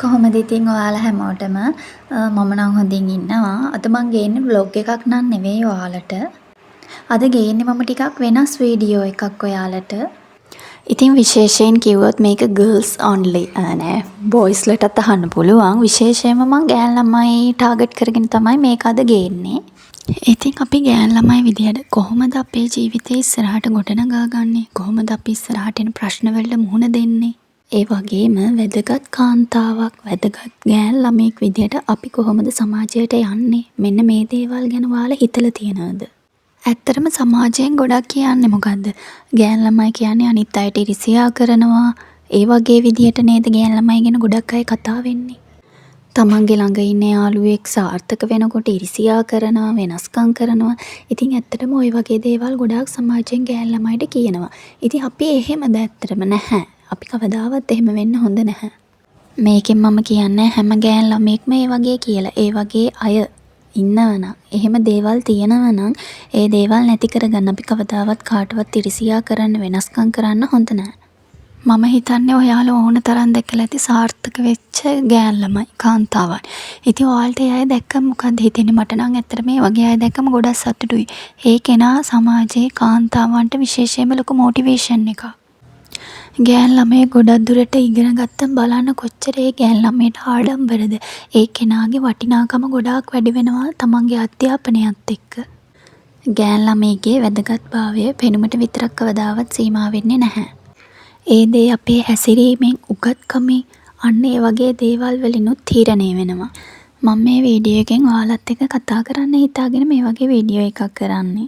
කොහොමද ඉතින් ඔයාලා හැමෝටම මම නම් හොඳින් ඉන්නවා. අද මම ගේන්නේ vlog එකක් නන් නෙවෙයි ඔයාලට. අද ගේන්නේ මම ටිකක් වෙනස් වීඩියෝ එකක් ඔයාලට. ඉතින් විශේෂයෙන් කිව්වොත් මේක girls only නෑ boysලටත් අහන්න පුළුවන්. විශේෂයෙන්ම මම ගෑන් ළමයි ටාගට් කරගෙන තමයි මේක අද ගේන්නේ. ඉතින් අපි ගෑන් ළමයි විදියට කොහොමද අපේ ජීවිතේ ඉස්සරහට ගොඩනගා ගන්නේ? කොහොමද අපි ඉස්සරහට එන ප්‍රශ්න වලට මුහුණ දෙන්නේ? ඒ වගේම වැදගත් කාන්තාවක් වැදගත් ගෑන් ළමයෙක් විදියට අපි කොහොමද සමාජයට යන්නේ? මෙන්න මේ දේවල් ගැන ඔයාලා හිතලා තියෙනවද? ඇත්තටම සමාජයෙන් ගොඩක් කියන්නේ මොකද්ද? ගෑන් ළමයි කියන්නේ අනිත් අයට ඉරිසියා කරනවා. ඒ වගේ විදියට නේද ගෑන් ළමයි ගැන ගොඩක් අය කතා වෙන්නේ. තමන්ගේ ළඟ ඉන්න යාළුවෙක් සාර්ථක වෙනකොට ඉරිසියා කරනවා, වෙනස්කම් කරනවා. ඉතින් ඇත්තටම ওই වගේ දේවල් ගොඩාක් සමාජයෙන් ගෑන් ළමයිට කියනවා. ඉතින් අපි එහෙමද ඇත්තටම නැහැ. අපි කවදාවත් එහෙම වෙන්න හොඳ නැහැ. මේකෙන් මම කියන්නේ හැම ගෑන් ළමෙක්ම ඒ වගේ කියලා. ඒ වගේ අය ඉන්නවනම්, එහෙම දේවල් තියෙනවනම් ඒ දේවල් නැති කරගන්න අපි කවදාවත් කාටවත් ඉරිසියා කරන්න, වෙනස්කම් කරන්න හොඳ නැහැ. මම හිතන්නේ ඔයාලා ඕන තරම් දැකලා ඇති සාර්ථක වෙච්ච ගෑන් ළමයි, කාන්තාවන්. ඉතින් ඔයාලට ඒ අය දැක්කම මොකද හිතෙන්නේ? මට නම් ඇත්තට මේ වගේ අය දැක්කම ගොඩක් සතුටුයි. ඒ කෙනා සමාජයේ කාන්තාවන්ට විශේෂයෙන්ම ලොකු මොටිවේෂන් එකක්. ගෑන් ළමයි ගොඩක් දුරට ඉගෙන ගත්තම බලන්න කොච්චර ඒ ගෑන් ළමයට ආඩම්බරද. ඒ කෙනාගේ වටිනාකම ගොඩාක් වැඩි වෙනවා තමන්ගේ අධ්‍යාපනයත් එක්ක. ගෑන් ළමයිගේ වැදගත්භාවය පෙනුමට විතරක් කවදාවත් සීමා වෙන්නේ නැහැ. ඒ දේ අපේ හැසිරීමෙන්, උගත්කමෙන්, අන්න ඒ වගේ දේවල් වලිනුත් තීරණය වෙනවා. මම මේ වීඩියෝ එකෙන් ඔයාලත් එක්ක කතා කරන්න හිතාගෙන මේ වගේ වීඩියෝ එකක් කරන්නේ.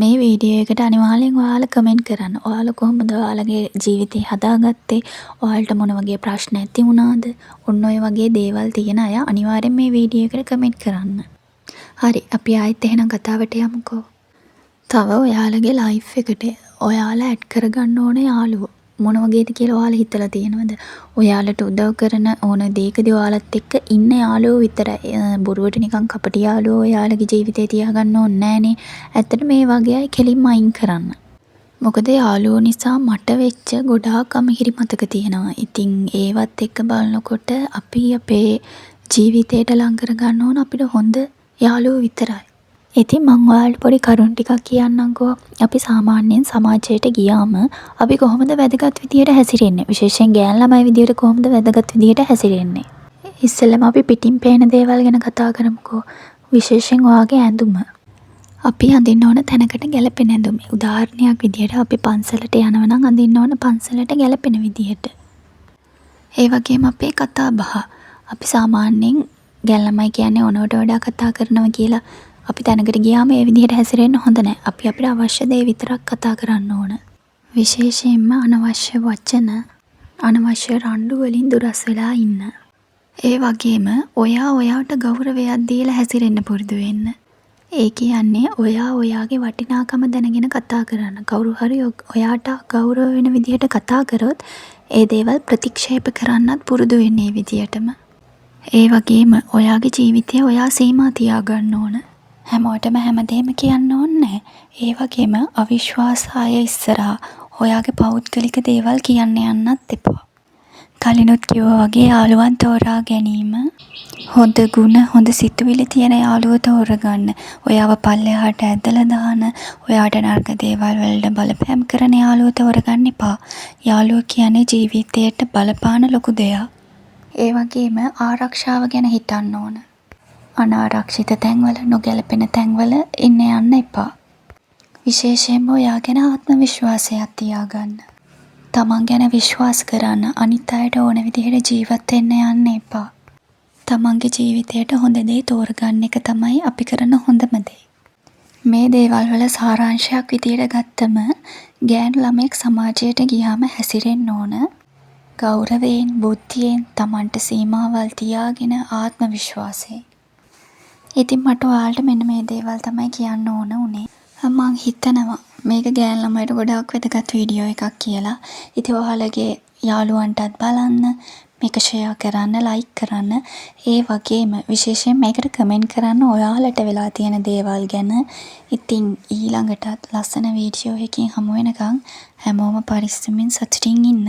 මේ වීඩියෝ එකට අනිවාර්යෙන් ඔයාලා කමෙන්ට් කරන්න. ඔයාලා කොහොමද ඔයාලගේ ජීවිතේ හදාගත්තේ? ඔයාලට මොන වගේ ප්‍රශ්න ඇති වුණාද? ඔන්න ඔය වගේ දේවල් තියෙන අය අනිවාර්යෙන් මේ වීඩියෝ එකට කමෙන්ට් කරන්න. හරි, අපි ආයෙත් එහෙනම් කතාවට යමුකෝ. තව ඔයාලගේ ලයිෆ් එකට ඔයාලා ඇඩ් කරගන්න ඕන යාළුවෝ මොන වගේද කියලා ඔයාලා හිතලා තියෙනවද? ඔයාලට උදව් කරන ඕන දෙයකදී ඔයාලත් එක්ක ඉන්න යාළුවෝ විතරයි. බොරුවට නිකන් කපටි යාළුවෝ ඔයාලගේ ජීවිතේ තියාගන්න ඕනේ නෑනේ. ඇත්තට මේ වගේ අය කෙලින්ම අයින් කරන්න. මොකද යාළුවෝ නිසා මට වෙච්ච ගොඩාක් අමිහිරි මතක තියෙනවා. ඉතින් ඒවත් එක්ක බලනකොට අපි අපේ ජීවිතේට ලං කරගන්න ඕන අපිට හොඳ යාළුවෝ විතරයි. ඉතින් මම ඔයාලට පොඩි කරුණු ටිකක් කියන්නම්කෝ. අපි සාමාන්‍යයෙන් සමාජයට ගියාම අපි කොහොමද වැදගත් විදියට හැසිරෙන්නේ? විශේෂයෙන් ගෑන් ළමයි විදියට කොහොමද වැදගත් විදියට හැසිරෙන්නේ? ඉස්සෙල්ලාම අපි පිටින් පේන දේවල් ගැන කතා කරමුකෝ. විශේෂයෙන් ඔයාගේ ඇඳුම. අපි අඳින්න ඕන තැනකට ගැලපෙන ඇඳුම. උදාහරණයක් විදියට අපි පන්සලට යනවා නම් අඳින්න ඕන පන්සලට ගැලපෙන විදියට. ඒ වගේම අපේ කතා බහ. අපි සාමාන්‍යයෙන් ගෑන් ළමයි කියන්නේ ඕනවට වඩා කතා කරනවා කියලා අපි තැනකට ගියාම ඒ විදිහට හැසිරෙන්න හොඳ නැහැ. අපි අපිට අවශ්‍ය දේ විතරක් කතා කරන්න ඕන. විශේෂයෙන්ම අනවශ්‍ය වචන, අනවශ්‍ය රණ්ඩු වලින් දුරස් වෙලා ඉන්න. ඒ වගේම ඔයාට ගෞරවයක් දීලා හැසිරෙන්න පුරුදු වෙන්න. ඒ කියන්නේ ඔයාගේ වටිනාකම දැනගෙන කතා කරන්න. කවුරු හරි ඔයාට ගෞරව වෙන විදිහට කතා කරොත් ඒ දේවල් ප්‍රතික්ෂේප කරන්නත් පුරුදු වෙන්න ඒ විදිහටම. ඒ වගේම ඔයාගේ ජීවිතය ඔයා සීමා තියාගන්න ඕන. හැමෝටම හැමදේම කියන්න ඕනේ. ඒ වගේම අවිශ්වාස අය ඉස්සරහා ඔයාගේ පෞද්ගලික දේවල් කියන්න යන්නත් එපා. කලිනුත් කිව්වා වගේ යාළුවන් තෝරා ගැනීම, හොඳ ගුණ, හොඳ සිතුවිලි තියෙන යාළුවෝ තෝරගන්න. ඔයාව පල්ලෙහාට ඇදලා දාන, ඔයාට නරක දේවල් වලට බලපෑම් කරන යාළුවෝ තෝරගන්න එපා. යාළුවෝ කියන්නේ ජීවිතයට බලපාන ලොකු දෙයක්. ඒ වගේම ආරක්ෂාව ගැන හිතන්න ඕන. අනාරක්ෂිත තැන්වල, නොගැලපෙන තැන්වල ඉන්න යන්න එපා. විශේෂයෙන්ම ඔයා ගැන ආත්ම විශ්වාසයක් තියාගන්න. තමන් ගැන විශ්වාස කරන්න. අනිත් අයට ඕන විදිහට ජීවත් වෙන්න යන්න එපා. තමන්ගේ ජීවිතයට හොඳ දේ තෝරගන්න එක තමයි අපි කරන හොඳම දේ. මේ දේවල් වල සාරාංශයක් විදියට ගත්තම ගෑනු ළමෙක් සමාජයට ගියාම හැසිරෙන්න ඕන ගෞරවයෙන්, බුද්ධියෙන්, තමන්ට සීමාවල් තියාගෙන ආත්ම විශ්වාසයෙන්. ඉතින් මට ඔයාලට මෙන්න මේ දේවල් තමයි කියන්න ඕන උනේ. මම හිතනවා මේක ගෑන් ළමයට ගොඩාක් වැදගත් වීඩියෝ එකක් කියලා. ඉතින් ඔයාලගේ යාළුවන්ටත් බලන්න, මේක ෂෙයා කරන්න, ලයික් කරන්න. ඒ වගේම විශේෂයෙන් මේකට කමෙන්ට් කරන්න ඔයාලට වෙලා තියෙන දේවල් ගැන. ඉතින් ඊළඟටත් ලස්සන වීඩියෝ එකකින් හමු වෙනකන් හැමෝම පරිස්සමින් සතුටින් ඉන්න.